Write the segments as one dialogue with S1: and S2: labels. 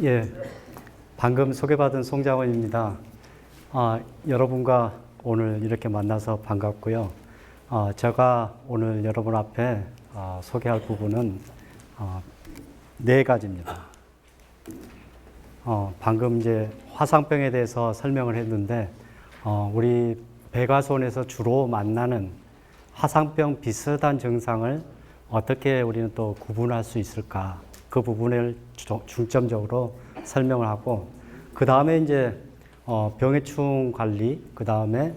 S1: 예, 방금 소개받은 송장원입니다. 여러분과 오늘 이렇게 만나서 반갑고요. 제가 오늘 여러분 앞에 소개할 부분은 네 가지입니다. 방금 이제 화상병에 대해서 설명을 했는데, 우리 백화손에서 주로 만나는 화상병 비슷한 증상을 어떻게 우리는 또 구분할 수 있을까? 그 부분을 중점적으로 설명을 하고, 그 다음에 이제 병해충 관리, 그 다음에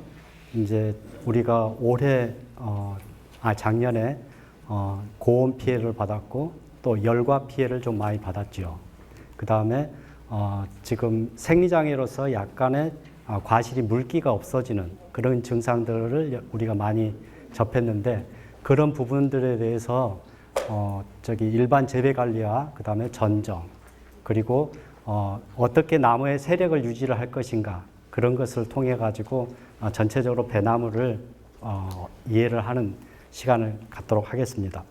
S1: 이제 우리가 작년에 고온 피해를 받았고 또 열과 피해를 좀 많이 받았죠. 그 다음에 지금 생리장애로서 약간의 과실이 물기가 없어지는 그런 증상들을 우리가 많이 접했는데, 그런 부분들에 대해서 일반 재배 관리와 그 다음에 전정, 그리고 어떻게 나무의 세력을 유지를 할 것인가, 그런 것을 통해 가지고 전체적으로 배나무를 이해를 하는 시간을 갖도록 하겠습니다.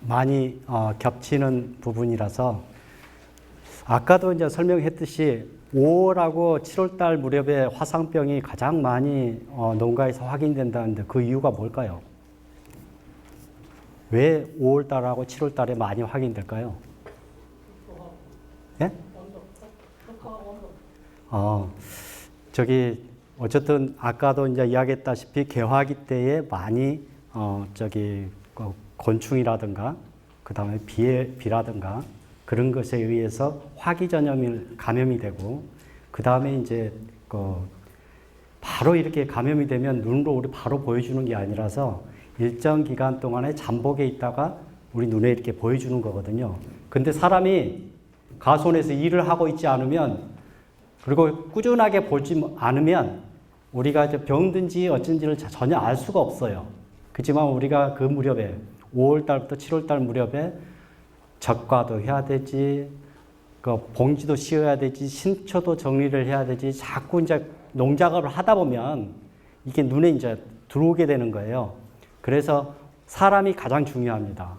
S1: 많이 겹치는 부분이라서, 아까도 이제 설명했듯이 5월하고 7월달 무렵에 화상병이 가장 많이 농가에서 확인된다는데 그 이유가 뭘까요? 왜 5월달하고 7월달에 많이 확인될까요? 예? 어쨌든 아까도 이제 이야기했다시피 개화기 때에 많이 곤충이라든가 그 다음에 비라든가 그런 것에 의해서 화기전염이 감염이 되고, 그 다음에 이제 바로 이렇게 감염이 되면 눈으로 우리 바로 보여주는 게 아니라서 일정 기간 동안에 잠복에 있다가 우리 눈에 이렇게 보여주는 거거든요. 근데 사람이 가손에서 일을 하고 있지 않으면, 그리고 꾸준하게 보지 않으면 우리가 이제 병든지 어쩐지를 전혀 알 수가 없어요. 그렇지만 우리가 그 무렵에 5월달부터 7월달 무렵에 적과도 해야 되지, 봉지도 씌워야 되지, 신초도 정리를 해야 되지, 자꾸 이제 농작업을 하다 보면 이게 눈에 이제 들어오게 되는 거예요. 그래서 사람이 가장 중요합니다.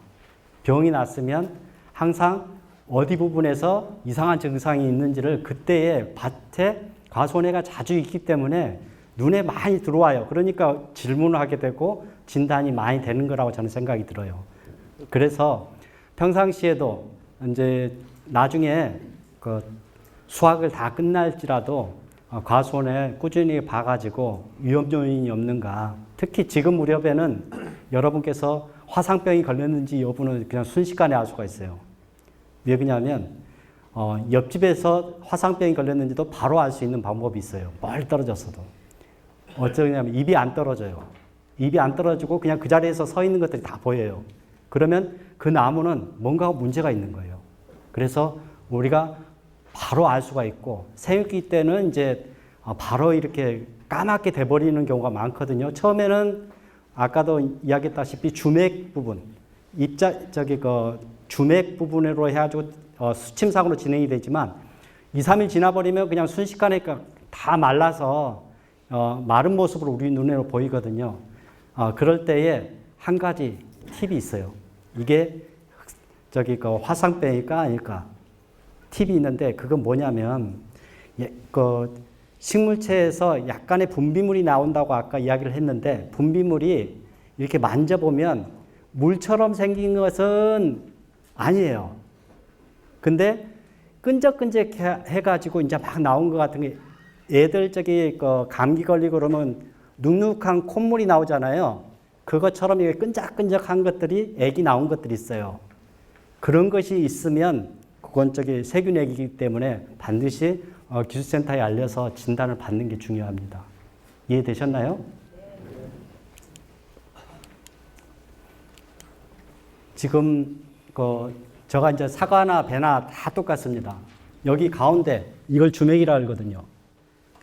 S1: 병이 났으면 항상 어디 부분에서 이상한 증상이 있는지를 그때에 밭에 과손해가 자주 있기 때문에 눈에 많이 들어와요. 그러니까 질문을 하게 되고 진단이 많이 되는 거라고 저는 생각이 들어요. 그래서 평상시에도 이제 나중에 수확을 다 끝날지라도 과손해 꾸준히 봐가지고 위험 요인이 없는가. 특히 지금 무렵에는 여러분께서 화상병이 걸렸는지 여부는 그냥 순식간에 알 수가 있어요. 왜 그러냐면 옆집에서 화상병이 걸렸는지도 바로 알 수 있는 방법이 있어요. 멀리 떨어졌어도. 어쩌냐면 입이 안 떨어져요. 입이 안 떨어지고 그냥 그 자리에서 서 있는 것들이 다 보여요. 그러면 그 나무는 뭔가 문제가 있는 거예요. 그래서 우리가 바로 알 수가 있고, 생육기 때는 이제 바로 이렇게 까맣게 돼버리는 경우가 많거든요. 처음에는 아까도 이야기했다시피 주맥 부분, 주맥 부분으로 해가지고 수침상으로 진행이 되지만 2, 3일 지나버리면 그냥 순식간에 다 말라서 마른 모습으로 우리 눈으로 보이거든요. 그럴 때에 한 가지 팁이 있어요. 이게 화상병일까 아닐까 팁이 있는데, 그건 뭐냐면 식물체에서 약간의 분비물이 나온다고 아까 이야기를 했는데, 분비물이 이렇게 만져보면 물처럼 생긴 것은 아니에요. 근데 끈적끈적 해가지고 이제 막 나온 것 같은 게, 애들 감기 걸리고 그러면 눅눅한 콧물이 나오잖아요. 그것처럼 이게 끈적끈적한 것들이 액이 나온 것들이 있어요. 그런 것이 있으면 그건 세균액이기 때문에 반드시 기술센터에 알려서 진단을 받는 게 중요합니다. 이해되셨나요? 지금 제가 이제 사과나 배나 다 똑같습니다. 여기 가운데 이걸 주맥이라 하거든요.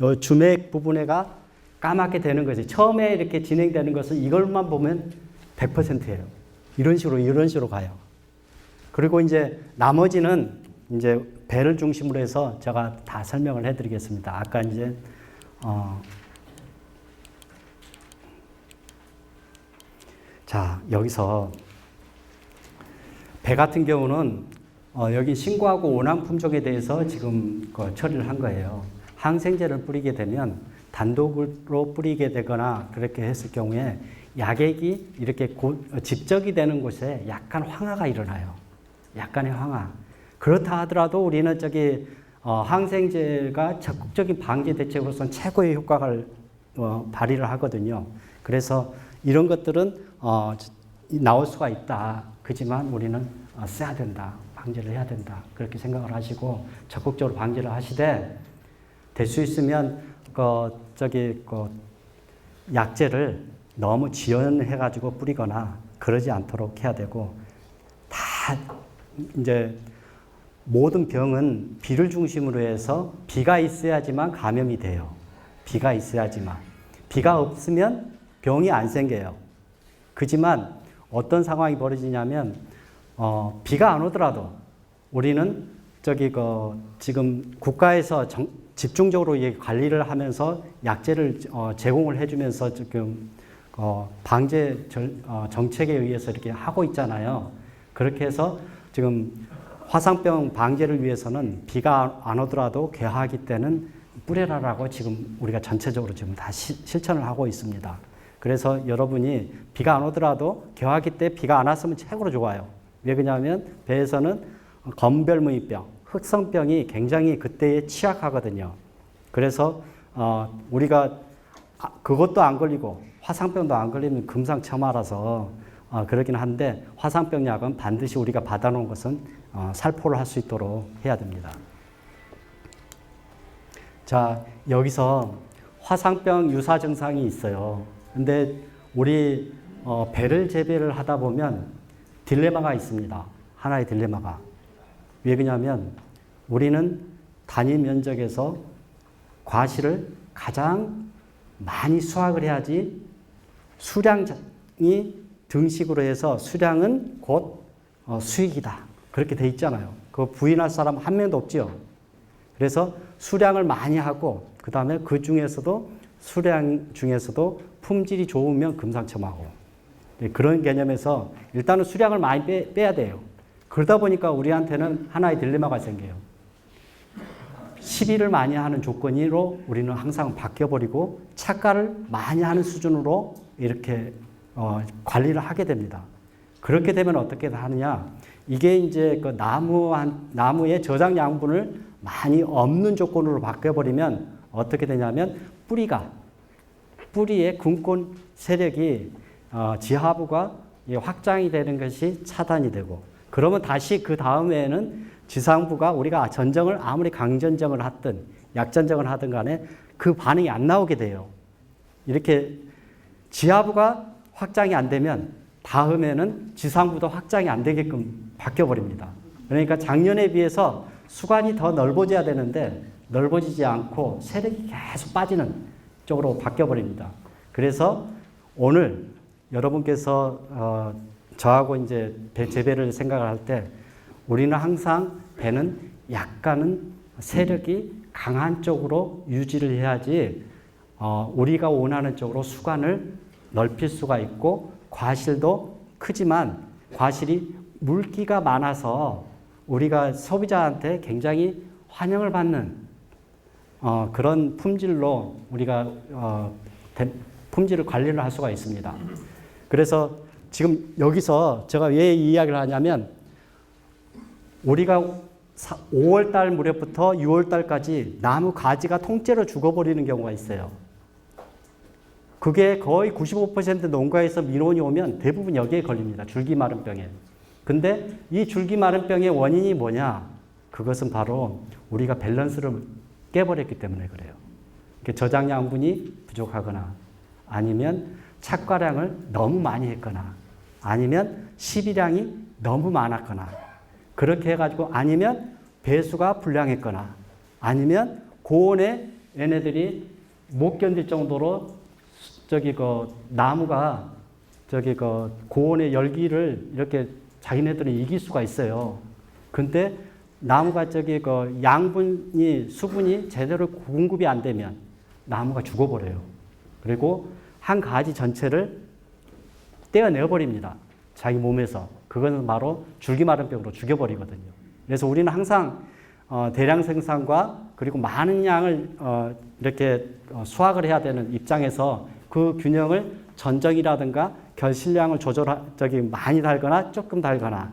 S1: 이 주맥 부분에가 까맣게 되는 것이 처음에 이렇게 진행되는 것은 이걸만 보면 100%예요. 이런 식으로 가요. 그리고 이제 나머지는 이제 배를 중심으로 해서 제가 다 설명을 해드리겠습니다. 아까 이제 자, 여기서 배 같은 경우는 여기 신고하고 원앙 품종에 대해서 지금 처리를 한 거예요. 항생제를 뿌리게 되면 단독으로 뿌리게 되거나 그렇게 했을 경우에 약액이 이렇게 집적이 되는 곳에 약간 황화가 일어나요. 약간의 황화. 그렇다 하더라도 우리는 항생제가 적극적인 방제 대책으로서는 최고의 효과를 발휘를 하거든요. 그래서 이런 것들은 나올 수가 있다. 그렇지만 우리는 써야 된다. 방제를 해야 된다. 그렇게 생각을 하시고 적극적으로 방제를 하시되 될 수 있으면 약재를 너무 지연해가지고 뿌리거나 그러지 않도록 해야 되고 다 이제 모든 병은 비를 중심으로 해서 비가 있어야지만 감염이 돼요. 비가 있어야지만. 비가 없으면 병이 안 생겨요. 그지만 어떤 상황이 벌어지냐면 비가 안 오더라도 우리는 지금 국가에서 집중적으로 관리를 하면서 약재를 제공을 해주면서 지금 방제 정책에 의해서 이렇게 하고 있잖아요. 그렇게 해서 지금 화상병 방제를 위해서는 비가 안 오더라도 개화기 때는 뿌려라라고 지금 우리가 전체적으로 지금 다 실천을 하고 있습니다. 그래서 여러분이 비가 안 오더라도 개화기 때 비가 안 왔으면 최고로 좋아요. 왜 그러냐면 배에서는 검별무의병, 흑성병이 굉장히 그때에 취약하거든요. 그래서 우리가 그것도 안 걸리고 화상병도 안 걸리면 금상첨화라서 그러긴 한데 화상병 약은 반드시 우리가 받아놓은 것은 살포를 할 수 있도록 해야 됩니다. 자, 여기서 화상병 유사 증상이 있어요. 근데 우리 배를 재배를 하다 보면 딜레마가 있습니다. 하나의 딜레마가. 왜 그러냐면 우리는 단위 면적에서 과실을 가장 많이 수확을 해야지 수량이 등식으로 해서 수량은 곧 수익이다. 그렇게 돼 있잖아요. 그거 부인할 사람 한 명도 없죠. 그래서 수량을 많이 하고 그 다음에 그 중에서도 수량 중에서도 품질이 좋으면 금상첨화고 그런 개념에서 일단은 수량을 많이 빼야 돼요. 그러다 보니까 우리한테는 하나의 딜레마가 생겨요. 시비를 많이 하는 조건으로 우리는 항상 바뀌어버리고 착가를 많이 하는 수준으로 이렇게 관리를 하게 됩니다. 그렇게 되면 어떻게 하느냐? 이게 이제 그 나무의 저장 양분을 많이 없는 조건으로 바뀌어버리면 어떻게 되냐면 뿌리의 군권 세력이 지하부가 확장이 되는 것이 차단이 되고 그러면 다시 그 다음에는 지상부가 우리가 전정을 아무리 강전정을 하든 약전정을 하든 간에 그 반응이 안 나오게 돼요. 이렇게 지하부가 확장이 안 되면 다음에는 지상부도 확장이 안 되게끔 바뀌어버립니다. 그러니까 작년에 비해서 수관이 더 넓어져야 되는데 넓어지지 않고 세력이 계속 빠지는 쪽으로 바뀌어버립니다. 그래서 오늘 여러분께서 저하고 이제 배 재배를 생각을 할 때 우리는 항상 배는 약간은 세력이 강한 쪽으로 유지를 해야지 우리가 원하는 쪽으로 수관을 넓힐 수가 있고 과실도 크지만 과실이 물기가 많아서 우리가 소비자한테 굉장히 환영을 받는 그런 품질로 우리가 품질을 관리를 할 수가 있습니다. 그래서 지금 여기서 제가 왜 이 이야기를 하냐면 우리가 5월달 무렵부터 6월달까지 나무 가지가 통째로 죽어버리는 경우가 있어요. 그게 거의 95% 농가에서 민원이 오면 대부분 여기에 걸립니다. 줄기마름병에. 근데 이 줄기마름병의 원인이 뭐냐? 그것은 바로 우리가 밸런스를 깨버렸기 때문에 그래요. 저장 양분이 부족하거나 아니면 착과량을 너무 많이 했거나 아니면 시비량이 너무 많았거나 그렇게 해가지고 아니면 배수가 불량했거나 아니면 고온에 얘네들이 못 견딜 정도로 나무가 고온의 열기를 이렇게 자기네들은 이길 수가 있어요. 근데 나무가 양분이 수분이 제대로 공급이 안 되면 나무가 죽어버려요. 그리고 한 가지 전체를 떼어내버립니다. 자기 몸에서. 그거는 바로 줄기마름병으로 죽여버리거든요. 그래서 우리는 항상 대량 생산과 그리고 많은 양을 이렇게 수확을 해야 되는 입장에서 그 균형을 전정이라든가 결실량을 많이 달거나 조금 달거나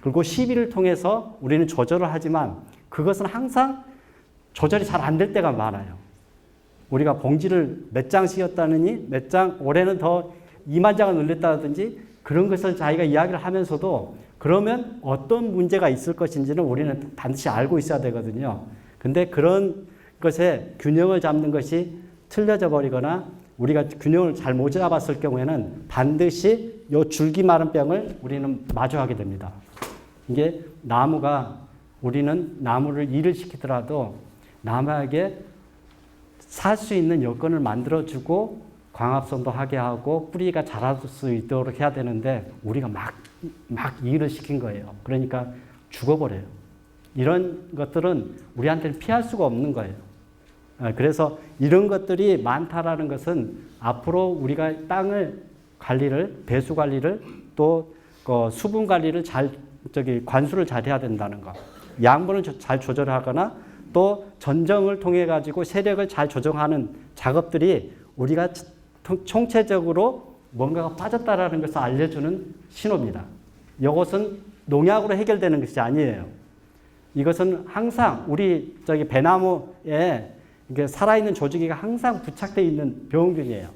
S1: 그리고 시비를 통해서 우리는 조절을 하지만 그것은 항상 조절이 잘 안 될 때가 많아요. 우리가 봉지를 몇 장 씌웠다느니 몇 장 올해는 더 2만 장을 늘렸다든지 그런 것을 자기가 이야기를 하면서도 그러면 어떤 문제가 있을 것인지는 우리는 반드시 알고 있어야 되거든요. 근데 그런 것에 균형을 잡는 것이 틀려져 버리거나 우리가 균형을 잘 못 잡았을 경우에는 반드시 요 줄기 마른 병을 우리는 마주하게 됩니다. 이게 나무가 우리는 나무를 일을 시키더라도 나무에게 살 수 있는 여건을 만들어주고 광합성도 하게 하고 뿌리가 자랄 수 있도록 해야 되는데 우리가 막 일을 시킨 거예요. 그러니까 죽어버려요. 이런 것들은 우리한테는 피할 수가 없는 거예요. 그래서 이런 것들이 많다라는 것은 앞으로 우리가 땅을 관리를, 배수 관리를 또 수분 관리를 관수를 잘 해야 된다는 거. 양분을 잘 조절하거나 또 전정을 통해 가지고 세력을 잘 조정하는 작업들이 우리가 총체적으로 뭔가가 빠졌다라는 것을 알려주는 신호입니다. 이것은 농약으로 해결되는 것이 아니에요. 이것은 항상 우리 배나무에 이게 살아있는 조직이 항상 부착되어 있는 병균이에요.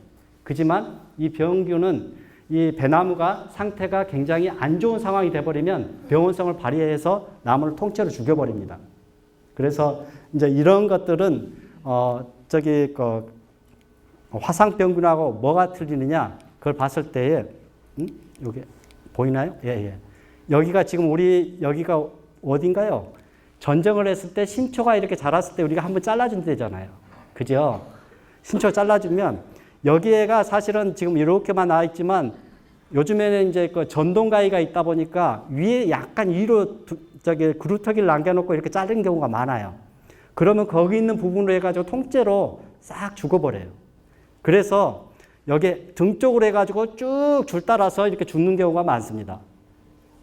S1: 그지만 이 병균은 이 배나무가 상태가 굉장히 안 좋은 상황이 돼버리면 병원성을 발휘해서 나무를 통째로 죽여버립니다. 그래서 이제 이런 것들은 화상병균하고 뭐가 틀리느냐 그걸 봤을 때에 여기 보이나요? 예. 여기가 지금 여기가 어딘가요? 전정을 했을 때 신초가 이렇게 자랐을 때 우리가 한번 잘라준 데잖아요. 그죠? 신초 잘라주면 여기에가 사실은 지금 이렇게만 나와 있지만 요즘에는 이제 전동가위가 있다 보니까 위에 약간 위로 그루터기를 남겨놓고 이렇게 자른 경우가 많아요. 그러면 거기 있는 부분으로 해가지고 통째로 싹 죽어버려요. 그래서 여기 등 쪽으로 해가지고 쭉 줄 따라서 이렇게 죽는 경우가 많습니다.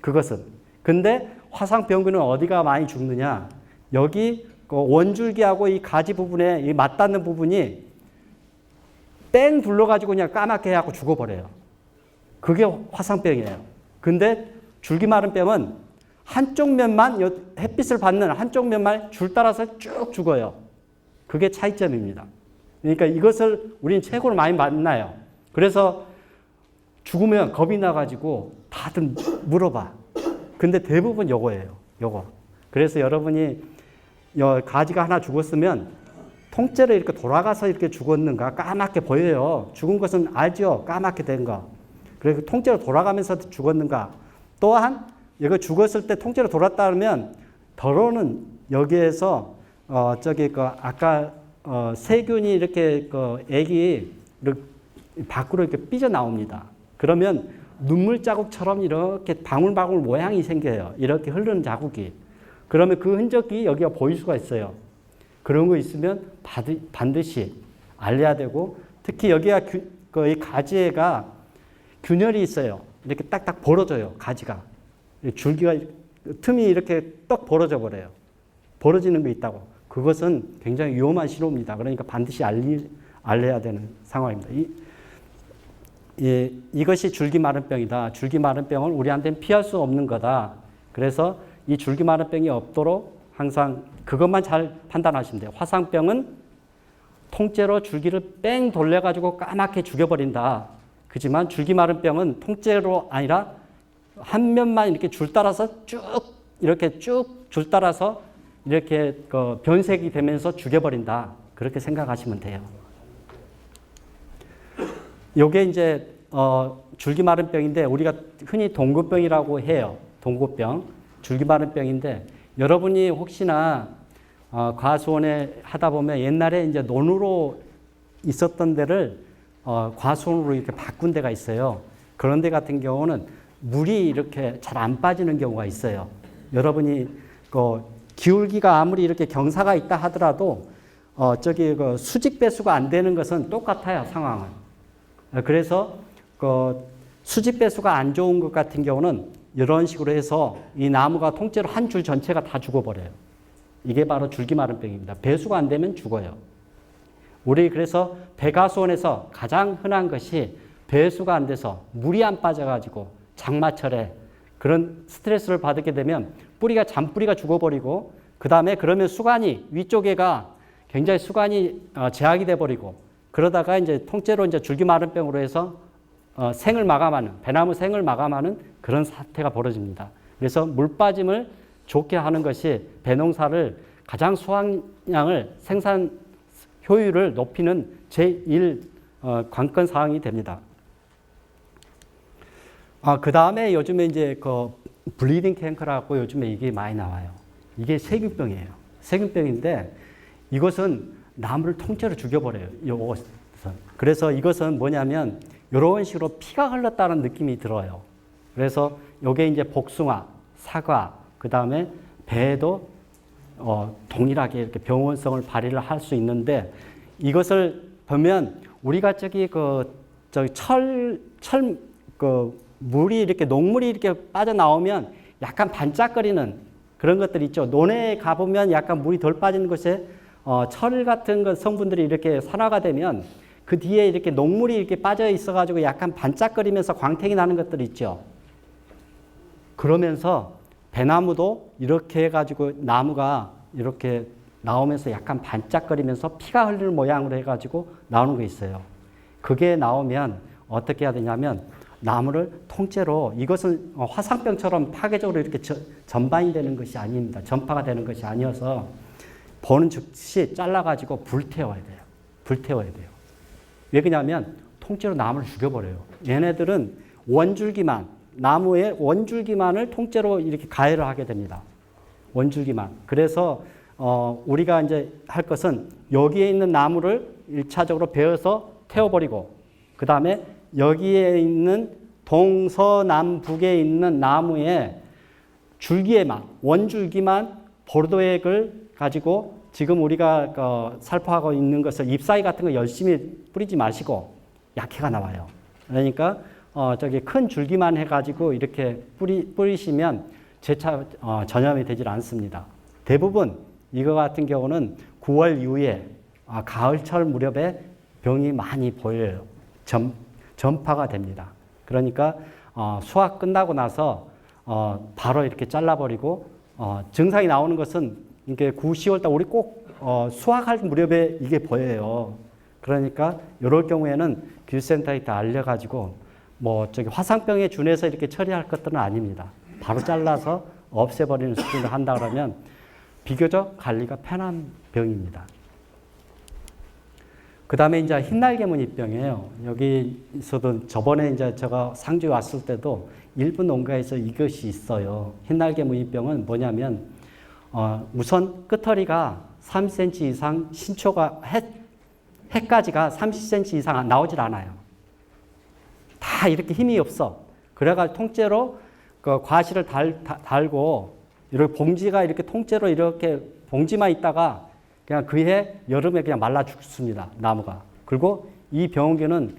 S1: 그것은. 근데 화상병균은 어디가 많이 죽느냐? 여기 원줄기하고 이 가지 부분에 이 맞닿는 부분이 뺑 둘러가지고 그냥 까맣게 해갖고 죽어버려요. 그게 화상병이에요. 근데 줄기 마른 병은 한쪽 면만 햇빛을 받는 한쪽 면만 줄 따라서 쭉 죽어요. 그게 차이점입니다. 그러니까 이것을 우리는 최고로 많이 만나요. 그래서 죽으면 겁이 나가지고 다들 물어봐. 근데 대부분 요거예요. 요거. 그래서 여러분이 가지가 하나 죽었으면 통째로 이렇게 돌아가서 이렇게 죽었는가 까맣게 보여요. 죽은 것은 알죠. 까맣게 된 거. 그래서 통째로 돌아가면서 죽었는가. 또한 이거 죽었을 때 통째로 돌았다면 더러는 여기에서 아까 세균이 이렇게 액이 밖으로 이렇게 삐져 나옵니다. 그러면 눈물 자국처럼 이렇게 방울방울 모양이 생겨요. 이렇게 흐르는 자국이. 그러면 그 흔적이 여기가 보일 수가 있어요. 그런 거 있으면 반드시 알려야 되고 특히 여기가 이 가지가 균열이 있어요. 이렇게 딱딱 벌어져요. 가지가. 줄기가 틈이 이렇게 떡 벌어져 버려요. 벌어지는 거 있다고. 그것은 굉장히 위험한 신호입니다. 그러니까 반드시 알려야 되는 상황입니다. 이것이 줄기 마른병이다. 줄기 마른병은 우리한테는 피할 수 없는 거다. 그래서 이 줄기 마른병이 없도록 항상 그것만 잘 판단하시면 돼요. 화상병은 통째로 줄기를 뺑 돌려가지고 까맣게 죽여버린다. 그지만 줄기 마른병은 통째로 아니라 한 면만 이렇게 줄 따라서 이렇게 쭉 줄 따라서 이렇게 변색이 되면서 죽여버린다. 그렇게 생각하시면 돼요. 요게 이제 줄기 마른 병인데 우리가 흔히 동고병이라고 해요. 동고병, 줄기 마른 병인데 여러분이 혹시나 과수원에 하다 보면 옛날에 이제 논으로 있었던 데를 과수원으로 이렇게 바꾼 데가 있어요. 그런 데 같은 경우는 물이 이렇게 잘 안 빠지는 경우가 있어요. 여러분이 기울기가 아무리 이렇게 경사가 있다 하더라도 수직 배수가 안 되는 것은 똑같아요, 상황은. 그래서 수직 배수가 안 좋은 것 같은 경우는 이런 식으로 해서 이 나무가 통째로 한 줄 전체가 다 죽어버려요. 이게 바로 줄기마름병입니다. 배수가 안 되면 죽어요. 우리 그래서 백화수원에서 가장 흔한 것이 배수가 안 돼서 물이 안 빠져가지고 장마철에 그런 스트레스를 받게 되면 잔뿌리가 죽어버리고 그 다음에 그러면 수관이 위쪽에가 굉장히 수관이 제약이 돼버리고 그러다가 이제 통째로 이제 줄기마름병으로 해서 생을 마감하는 배나무 생을 마감하는 그런 사태가 벌어집니다. 그래서 물 빠짐을 좋게 하는 것이 배농사를 가장 수확량을 생산 효율을 높이는 제1 관건 사항이 됩니다. 그 다음에 요즘에 이제 그 블리딩 캔커라고 요즘에 이게 많이 나와요. 이게 세균병이에요. 세균병인데 이것은 나무를 통째로 죽여버려요. 이것은. 그래서 이것은 뭐냐면 이런 식으로 피가 흘렀다는 느낌이 들어요. 그래서 이게 이제 복숭아, 사과, 그 다음에 배도 동일하게 이렇게 병원성을 발휘를 할 수 있는데 이것을 보면 우리가 물이 이렇게 녹물이 이렇게 빠져나오면 약간 반짝거리는 그런 것들이 있죠. 논에 가보면 약간 물이 덜 빠지는 곳에 철 같은 성분들이 이렇게 산화가 되면 그 뒤에 이렇게 녹물이 이렇게 빠져 있어가지고 약간 반짝거리면서 광택이 나는 것들이 있죠. 그러면서 배나무도 이렇게 해가지고 나무가 이렇게 나오면서 약간 반짝거리면서 피가 흐르는 모양으로 해가지고 나오는 거 있어요. 그게 나오면 어떻게 해야 되냐면 나무를 통째로 이것은 화상병처럼 파괴적으로 이렇게 전반이 되는 것이 아닙니다. 전파가 되는 것이 아니어서 보는 즉시 잘라가지고 불태워야 돼요. 불태워야 돼요. 왜 그러냐면 통째로 나무를 죽여버려요. 얘네들은 원줄기만 나무의 원줄기만을 통째로 이렇게 가해를 하게 됩니다. 원줄기만. 그래서 우리가 이제 할 것은 여기에 있는 나무를 1차적으로 베어서 태워버리고 그 다음에 여기에 있는 동서남북에 있는 나무의 줄기에만 원줄기만 보르도액을 가지고 지금 우리가 살포하고 있는 것을 잎사귀 같은 거 열심히 뿌리지 마시고 약해가 나와요. 그러니까 큰 줄기만 해가지고 이렇게 뿌리시면 재차 전염이 되질 않습니다. 대부분 이거 같은 경우는 9월 이후에 가을철 무렵에 병이 많이 보여요. 전파가 됩니다. 그러니까 수확 끝나고 나서 바로 이렇게 잘라버리고 증상이 나오는 것은 이게 9, 10월 달 우리 꼭 수확할 무렵에 이게 보여요. 그러니까 이럴 경우에는 기술센터에 다 알려가지고 화상병에 준해서 이렇게 처리할 것들은 아닙니다. 바로 잘라서 없애버리는 수준을 한다 그러면 비교적 관리가 편한 병입니다. 그 다음에 이제 흰날개무늬병이에요. 여기서도 저번에 이제 제가 상주에 왔을 때도 일부 농가에서 이것이 있어요. 흰날개무늬병은 뭐냐면, 우선 끄터리가 3cm 이상 신초가 해까지가 30cm 이상 나오질 않아요. 다 이렇게 힘이 없어. 그래가지고 통째로 그 과실을 달고 이렇게 봉지가 이렇게 통째로 이렇게 봉지만 있다가 그냥 그해 여름에 그냥 말라 죽습니다. 나무가. 그리고 이 병원균은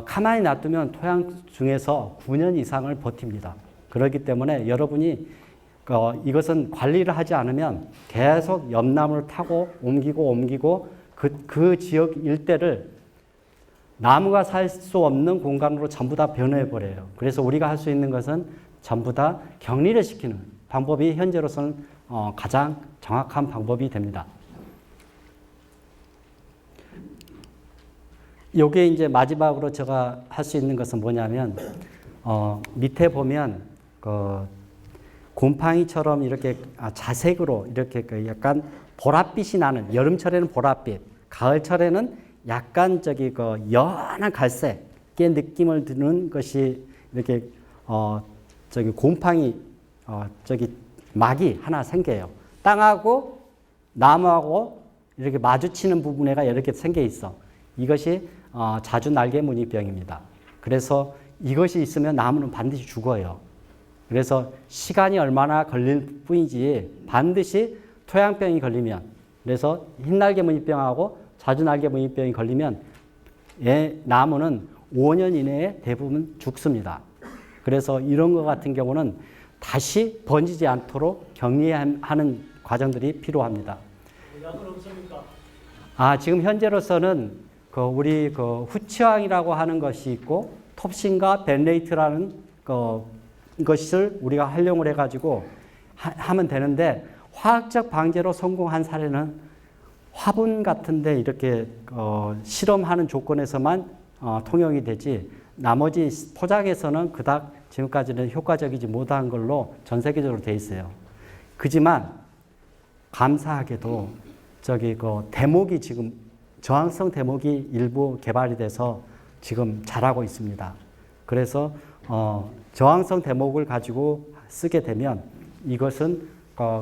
S1: 가만히 놔두면 토양 중에서 9년 이상을 버팁니다. 그렇기 때문에 여러분이 이것은 관리를 하지 않으면 계속 옆나무를 타고 옮기고 그 지역 일대를 나무가 살 수 없는 공간으로 전부 다 변해버려요. 그래서 우리가 할 수 있는 것은 전부 다 격리를 시키는 방법이 현재로서는 가장 정확한 방법이 됩니다. 요게 이제 마지막으로 제가 할 수 있는 것은 뭐냐면, 밑에 보면, 곰팡이처럼 이렇게 자색으로 이렇게 약간 보랏빛이 나는, 여름철에는 보랏빛, 가을철에는 약간 연한 갈색의 느낌을 드는 것이 이렇게, 곰팡이, 막이 하나 생겨요. 땅하고 나무하고 이렇게 마주치는 부분에가 이렇게 생겨 있어. 이것이 자주날개무늬병입니다. 그래서 이것이 있으면 나무는 반드시 죽어요. 그래서 시간이 얼마나 걸릴 뿐이지 반드시 토양병이 걸리면, 그래서 흰날개무늬병하고 자주날개무늬병이 걸리면 나무는 5년 이내에 대부분 죽습니다. 그래서 이런 것 같은 경우는 다시 번지지 않도록 격리하는 과정들이 필요합니다.
S2: 약은 없습니까?
S1: 지금 현재로서는 우리 후치왕이라고 하는 것이 있고 톱신과 벤레이트라는 것을 우리가 활용을 해가지고 하면 되는데, 화학적 방제로 성공한 사례는 화분 같은데 이렇게 실험하는 조건에서만 통용이 되지, 나머지 포장에서는 그닥 지금까지는 효과적이지 못한 걸로 전 세계적으로 돼 있어요. 그지만 감사하게도 대목이 지금 저항성 대목이 일부 개발이 돼서 지금 잘하고 있습니다. 그래서 저항성 대목을 가지고 쓰게 되면 이것은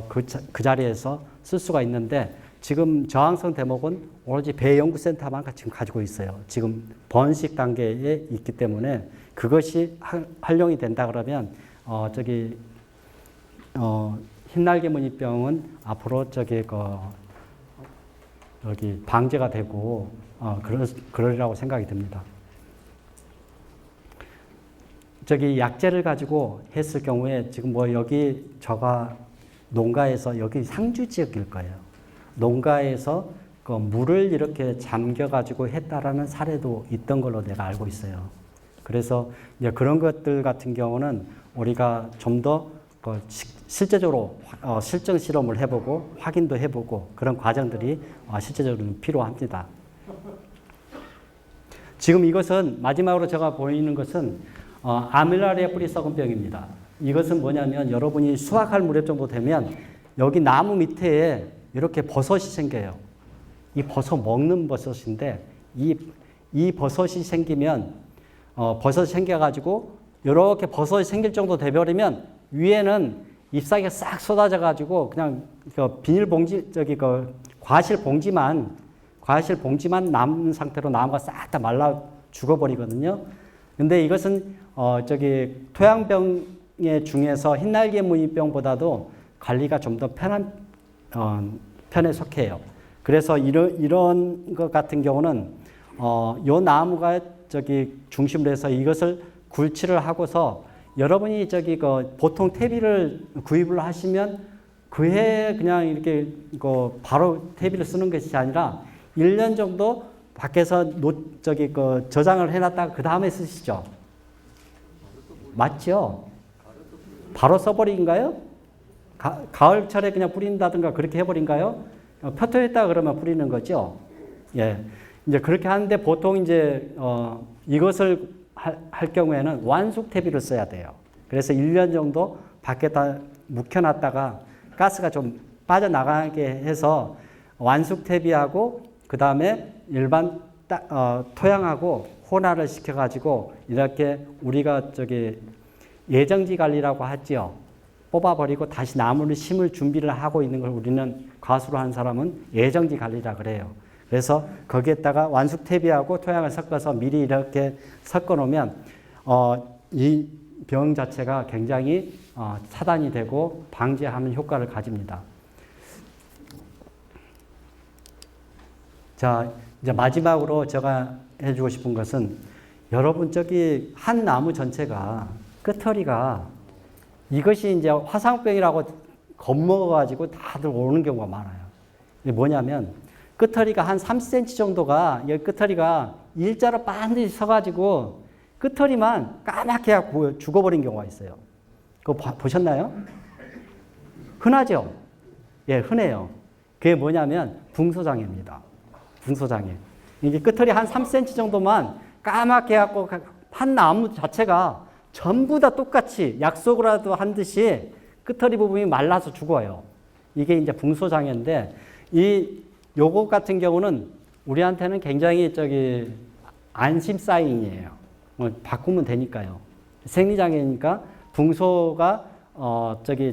S1: 그 자리에서 쓸 수가 있는데, 지금 저항성 대목은 오로지 배연구센터만 지금 가지고 있어요. 지금 번식 단계에 있기 때문에 그것이 활용이 된다 그러면 흰날개 무늬병은 앞으로 여기 방제가 되고 그러리라고 생각이 듭니다. 약재를 가지고 했을 경우에 지금 여기 농가에서 여기 상주 지역일 거예요. 농가에서 물을 이렇게 잠겨가지고 했다라는 사례도 있던 걸로 내가 알고 있어요. 그래서 이제 그런 것들 같은 경우는 우리가 좀 더 실제적으로 실증 실험을 해보고 확인도 해보고 그런 과정들이 실제적으로 필요합니다. 지금 이것은 마지막으로 제가 보이는 것은 아밀라리아 뿌리 썩은 병입니다. 이것은 뭐냐면 여러분이 수확할 무렵 정도 되면 여기 나무 밑에 이렇게 버섯이 생겨요. 이 버섯 먹는 버섯인데 이 버섯이 생기면 버섯이 생겨가지고 이렇게 버섯이 생길 정도 돼버리면 위에는 잎사귀가 싹 쏟아져가지고 그냥 비닐봉지 과실 봉지만 남은 상태로 나무가 싹 다 말라 죽어버리거든요. 근데 이것은 토양병의 중에서 흰날개 무늬병보다도 관리가 좀 더 편한 편에 속해요. 그래서 이런 것 같은 경우는 요 나무가 중심으로 해서 이것을 굴치를 하고서 여러분이 보통 퇴비를 구입을 하시면 그해 그냥 이렇게 바로 퇴비를 쓰는 것이 아니라 1년 정도 밖에서 저장을 해놨다가 그 다음에 쓰시죠. 맞죠? 바로 써버린가요? 가을철에 그냥 뿌린다든가 그렇게 해버린가요? 표토했다 그러면 뿌리는 거죠. 예. 이제 그렇게 하는데 보통 이제, 이것을 할 경우에는 완숙 퇴비를 써야 돼요. 그래서 1년 정도 밖에다 묵혀놨다가 가스가 좀 빠져나가게 해서 완숙 퇴비하고 그 다음에 일반 토양하고 혼화를 시켜가지고 이렇게 우리가 예정지 관리라고 하죠. 뽑아버리고 다시 나무를 심을 준비를 하고 있는 걸 우리는 과수로 하는 사람은 예정지 관리라 그래요. 그래서 거기에다가 완숙 퇴비하고 토양을 섞어서 미리 이렇게 섞어 놓으면 이 병 자체가 굉장히 차단이 되고 방지하는 효과를 가집니다. 자, 이제 마지막으로 제가 해주고 싶은 것은 여러분 한 나무 전체가 끄트리가 이것이 이제 화상병이라고 겁먹어가지고 다들 오는 경우가 많아요. 이게 뭐냐면 끄트리가 한 3cm 정도가 여기 끄트리가 일자로 반드시 서가지고 끄트리만 까맣게 죽어버린 경우가 있어요. 그거 보셨나요? 흔하죠? 예, 흔해요. 그게 뭐냐면 붕소장애입니다. 붕소장애. 이게 끄트리 한 3cm 정도만 까맣게 해갖고 한 나무 자체가 전부 다 똑같이 약속이라도 한 듯이 끄트리 부분이 말라서 죽어요. 이게 이제 붕소장애인데 요거 같은 경우는 우리한테는 굉장히 안심 사인이에요. 바꾸면 되니까요. 생리장애니까 붕소가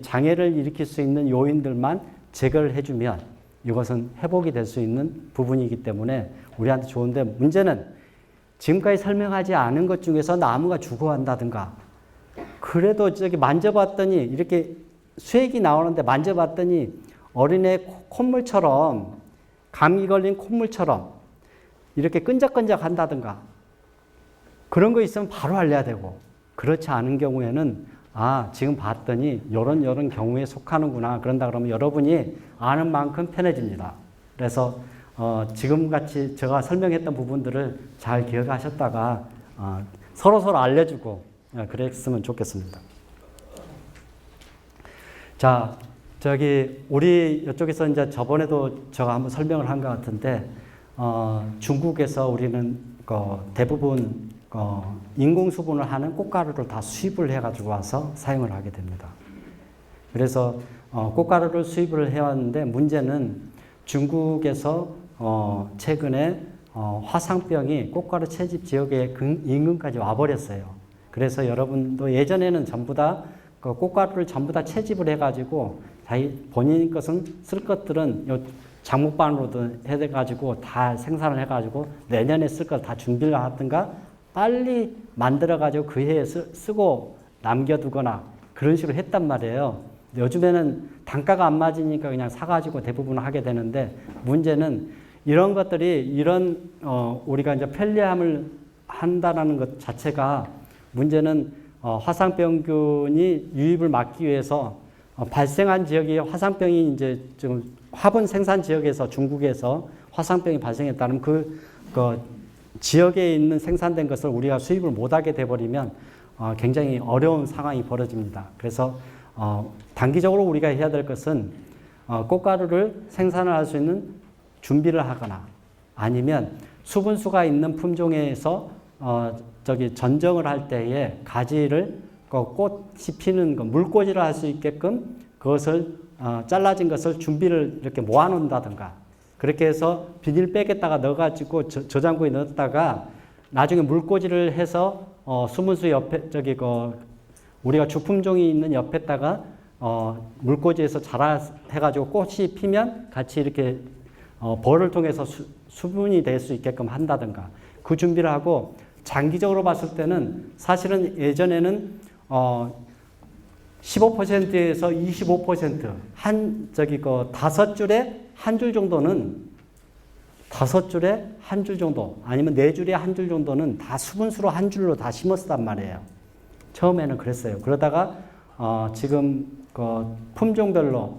S1: 장애를 일으킬 수 있는 요인들만 제거를 해주면 이것은 회복이 될 수 있는 부분이기 때문에 우리한테 좋은데, 문제는 지금까지 설명하지 않은 것 중에서 나무가 죽어간다든가, 그래도 만져봤더니 이렇게 수액이 나오는데 만져봤더니 어린애 콧물처럼, 감기 걸린 콧물처럼 이렇게 끈적끈적 한다든가 그런 거 있으면 바로 알려야 되고, 그렇지 않은 경우에는 지금 봤더니 요런 경우에 속하는구나. 그런다 그러면 여러분이 아는 만큼 편해집니다. 그래서 지금같이 제가 설명했던 부분들을 잘 기억하셨다가 서로 알려주고 그랬으면 좋겠습니다. 자, 우리 이쪽에서 이제 저번에도 제가 한번 설명을 한 것 같은데, 중국에서 우리는 대부분 인공수분을 하는 꽃가루를 다 수입을 해가지고 와서 사용을 하게 됩니다. 그래서 꽃가루를 수입을 해왔는데 문제는 중국에서 최근에 화상병이 꽃가루 채집 지역의 인근까지 와버렸어요. 그래서 여러분도 예전에는 전부 다 꽃가루를 전부 다 채집을 해가지고 본인 것은 쓸 것들은 요 장목반으로도 해가지고 다 생산을 해가지고 내년에 쓸 걸 다 준비를 하든가 빨리 만들어가지고 그 해에 쓰고 남겨두거나 그런 식으로 했단 말이에요. 요즘에는 단가가 안 맞으니까 그냥 사가지고 대부분 하게 되는데 문제는 이런 것들이 우리가 이제 편리함을 한다라는 것 자체가 문제는 화상병균이 유입을 막기 위해서 발생한 지역이 화상병이 이제 좀 화분 생산 지역에서 중국에서 화상병이 발생했다면 그 지역에 있는 생산된 것을 우리가 수입을 못하게 돼버리면 굉장히 어려운 상황이 벌어집니다. 그래서 단기적으로 우리가 해야 될 것은 꽃가루를 생산을 할 수 있는 준비를 하거나 아니면 수분수가 있는 품종에서 전정을 할 때에 가지를 꽃이 피는 물꽂이를 할 수 있게끔 그것을 잘라진 것을 준비를 이렇게 모아놓는다든가 그렇게 해서 비닐백에다가 넣어가지고 저장고에 넣었다가 나중에 물꽂이를 해서 수분수 옆에 우리가 주품종이 있는 옆에다가 물꽂이에서 자라해가지고 꽃이 피면 같이 이렇게 벌을 통해서 수분이 될 수 있게끔 한다든가 그 준비를 하고 장기적으로 봤을 때는 사실은 예전에는 15%에서 25% 다섯 줄에 한 줄 정도는 다섯 줄에 한 줄 정도 아니면 네 줄에 한 줄 정도는 다 수분수로 한 줄로 다 심었단 말이에요. 처음에는 그랬어요. 그러다가 지금 품종별로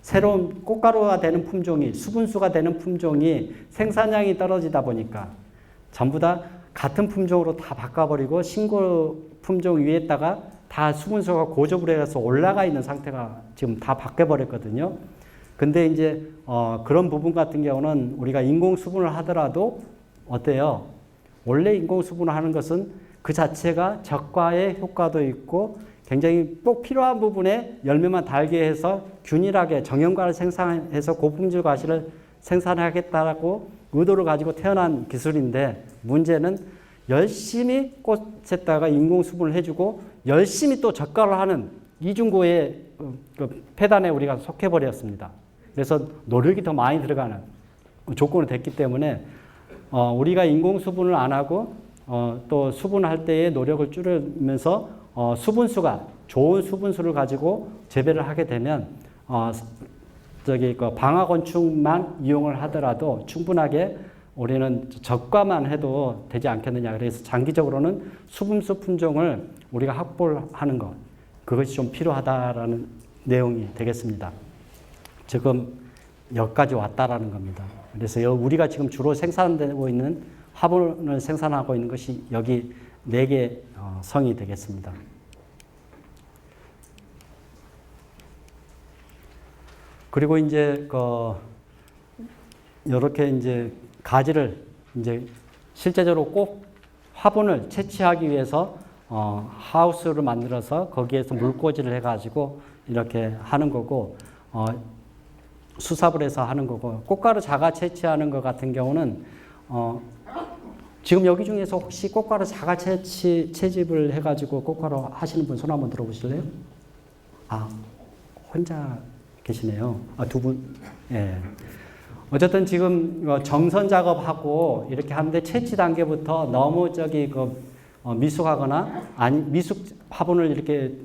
S1: 새로운 꽃가루가 되는 품종이 수분수가 되는 품종이 생산량이 떨어지다 보니까 전부 다 같은 품종으로 다 바꿔버리고 신고 품종 위에다가 다 수분수가 고접을 해서 올라가 있는 상태가 지금 다 바뀌어버렸거든요. 근데 이제 그런 부분 같은 경우는 우리가 인공수분을 하더라도 어때요? 원래 인공수분을 하는 것은 그 자체가 적과의 효과도 있고 굉장히 꼭 필요한 부분에 열매만 달게 해서 균일하게 정형과를 생산해서 고품질 과실을 생산하겠다라고 의도를 가지고 태어난 기술인데 문제는 열심히 꽃에다가 인공수분을 해주고 열심히 또 적과를 하는 이중고의 폐단에 우리가 속해버렸습니다. 그래서 노력이 더 많이 들어가는 조건이 됐기 때문에 우리가 인공수분을 안 하고 또 수분할 때의 노력을 줄이면서 수분수가 좋은 수분수를 가지고 재배를 하게 되면 방화곤충만 이용을 하더라도 충분하게 우리는 적과만 해도 되지 않겠느냐. 그래서 장기적으로는 수분수 품종을 우리가 확보를 하는 것 그것이 좀 필요하다라는 내용이 되겠습니다. 지금 여기까지 왔다라는 겁니다. 그래서 우리가 지금 주로 생산되고 있는 화분을 생산하고 있는 것이 여기 4개 성이 되겠습니다. 그리고 이제 이렇게 이제 가지를 이제 실제적으로 꼭 화분을 채취하기 위해서 하우스를 만들어서 거기에서 물꽂이를 해가지고 이렇게 하는 거고 수삽을 해서 하는 거고 꽃가루 자가 채취하는 것 같은 경우는 지금 여기 중에서 혹시 꽃가루 자가 채집을 해가지고 꽃가루 하시는 분 손 한번 들어보실래요? 혼자 계시네요. 두 분. 예. 어쨌든 지금 정선 작업하고 이렇게 하는데 채취 단계부터 너무 미숙하거나 미숙 화분을 이렇게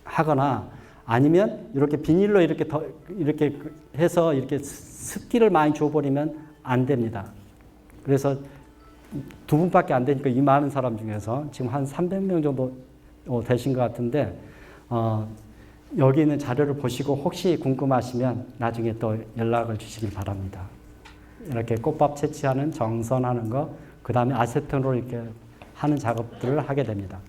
S1: 하거나 아니면 이렇게 비닐로 이렇게 해서 이렇게 습기를 많이 줘버리면 안 됩니다. 그래서 두 분밖에 안 되니까 이 많은 사람 중에서 지금 한 300명 정도 되신 것 같은데 여기 있는 자료를 보시고 혹시 궁금하시면 나중에 또 연락을 주시길 바랍니다. 이렇게 꽃밥 채취하는 정선하는 거, 그 다음에 아세톤으로 이렇게 하는 작업들을 하게 됩니다.